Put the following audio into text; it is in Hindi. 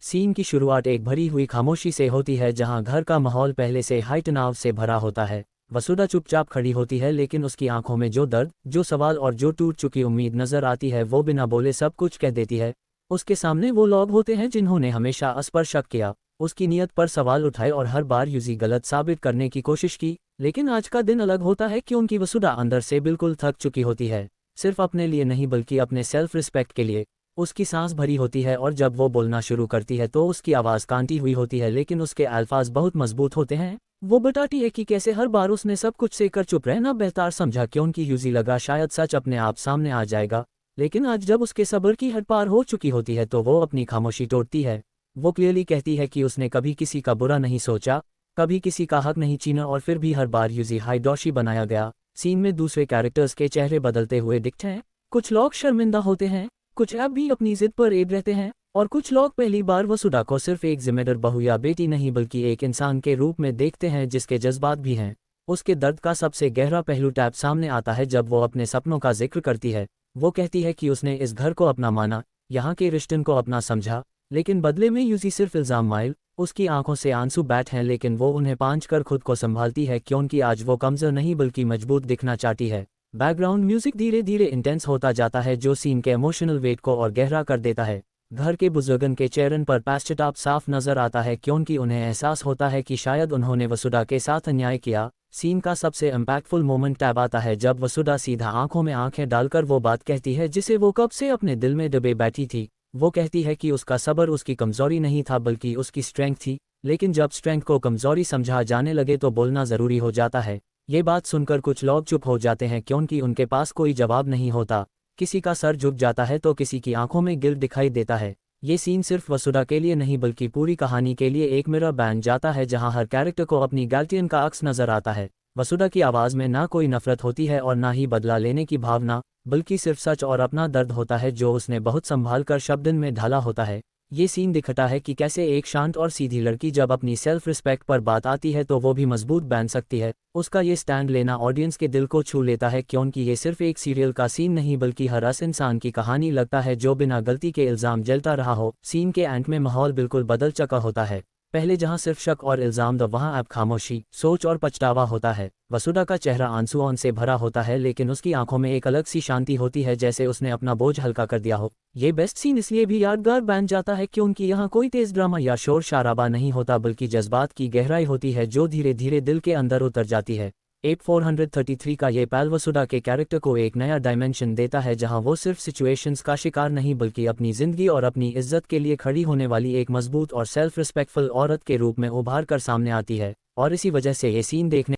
सीन की शुरुआत एक भरी हुई खामोशी से होती है जहां घर का माहौल पहले से हाई तनाव से भरा होता है। वसुधा चुपचाप खड़ी होती है लेकिन उसकी आंखों में जो दर्द, जो सवाल और जो टूट चुकी उम्मीद नजर आती है वो बिना बोले सब कुछ कह देती है। उसके सामने वो लोग होते हैं जिन्होंने हमेशा उस पर शक किया, उसकी नीयत पर सवाल उठाए और हर बार यूजी गलत साबित करने की कोशिश की। लेकिन आज का दिन अलग होता है क्योंकि वसुधा अंदर से बिल्कुल थक चुकी होती है, सिर्फ अपने लिए नहीं बल्कि अपने सेल्फ रिस्पेक्ट के लिए। उसकी सांस भरी होती है और जब वो बोलना शुरू करती है तो उसकी आवाज़ कांटी हुई होती है लेकिन उसके अल्फाज बहुत मजबूत होते हैं। वो बताती है कि कैसे हर बार उसने सब कुछ सहकर चुप रहना बेहतर समझा क्योंकि यूजी लगा शायद सच अपने आप सामने आ जाएगा। लेकिन आज जब उसके सब्र की हद पार हो चुकी होती है तो वो अपनी खामोशी तोड़ती है। वो क्लियरली कहती है कि उसने कभी किसी का बुरा नहीं सोचा, कभी किसी का हक नहीं छीना और फिर भी हर बार यूजी हाइडोशी बनाया गया। सीन में दूसरे कैरेक्टर्स के चेहरे बदलते हुए दिखते हैं। कुछ लोग शर्मिंदा होते हैं, कुछ अब भी अपनी जिद पर अड़े रहते हैं और कुछ लोग पहली बार वसुधा को सिर्फ एक जिम्मेदार बहू या बेटी नहीं बल्कि एक इंसान के रूप में देखते हैं जिसके जज्बात भी हैं। उसके दर्द का सबसे गहरा पहलू टैब सामने आता है जब वो अपने सपनों का जिक्र करती है। वो कहती है कि उसने इस घर को अपना माना, यहाँ के रिश्तों को अपना समझा, लेकिन बदले में यूजी सिर्फ इल्ज़ाम माइल। उसकी आंखों से आंसू बैठ हैं लेकिन वो उन्हें पांच कर खुद को संभालती है क्योंकि आज वो कमज़ोर नहीं बल्कि मजबूत दिखना चाहती है। बैकग्राउंड म्यूजिक धीरे धीरे इंटेंस होता जाता है जो सीन के इमोशनल वेट को और गहरा कर देता है। घर के बुजुर्गन के चेहरे पर पश्चाताप साफ नजर आता है क्योंकि उन्हें एहसास होता है कि शायद उन्होंने वसुधा के साथ अन्याय किया। सीन का सबसे इम्पैक्टफुल मोमेंट तब आता है जब वसुधा सीधा आंखों में आंखें डालकर वो बात कहती है जिसे वो कब से अपने दिल में दबे बैठी थी। वो कहती है कि उसका सब्र उसकी कमजोरी नहीं था बल्कि उसकी स्ट्रेंथ थी, लेकिन जब स्ट्रेंथ को कमजोरी समझा जाने लगे तो बोलना ज़रूरी हो जाता है। ये बात सुनकर कुछ लोग चुप हो जाते हैं क्योंकि उनके पास कोई जवाब नहीं होता। किसी का सर झुक जाता है तो किसी की आंखों में गिल्ट दिखाई देता है। ये सीन सिर्फ वसुधा के लिए नहीं बल्कि पूरी कहानी के लिए एक मिरर बन जाता है जहां हर कैरेक्टर को अपनी गलतियों का अक्स नजर आता है। वसुधा की आवाज़ में ना कोई नफरत होती है और ना ही बदला लेने की भावना, बल्कि सिर्फ सच और अपना दर्द होता है जो उसने बहुत संभाल कर शब्दन में ढाला होता है। ये सीन दिखाता है कि कैसे एक शांत और सीधी लड़की जब अपनी सेल्फ रिस्पेक्ट पर बात आती है तो वो भी मजबूत बन सकती है। उसका ये स्टैंड लेना ऑडियंस के दिल को छू लेता है क्योंकि ये सिर्फ एक सीरियल का सीन नहीं बल्कि हर उस इंसान की कहानी लगता है जो बिना गलती के इल्ज़ाम जलता रहा हो। सीन के एंड में माहौल बिल्कुल बदल चुका होता है। पहले जहां सिर्फ शक और इल्ज़ाम था वहां अब खामोशी, सोच और पछतावा होता है। वसुधा का चेहरा आंसुओं से भरा होता है लेकिन उसकी आंखों में एक अलग सी शांति होती है जैसे उसने अपना बोझ हल्का कर दिया हो। ये बेस्ट सीन इसलिए भी यादगार बन जाता है क्योंकि यहाँ कोई तेज ड्रामा या शोर शराबा नहीं होता बल्कि जज्बात की गहराई होती है जो धीरे धीरे दिल के अंदर उतर जाती है। एप 433 का ये पल वसुधा के कैरेक्टर को एक नया डायमेंशन देता है जहां वो सिर्फ सिचुएशंस का शिकार नहीं बल्कि अपनी जिंदगी और अपनी इज्जत के लिए खड़ी होने वाली एक मजबूत और सेल्फ रिस्पेक्टफुल औरत के रूप में उभार कर सामने आती है। और इसी वजह से ये सीन देखने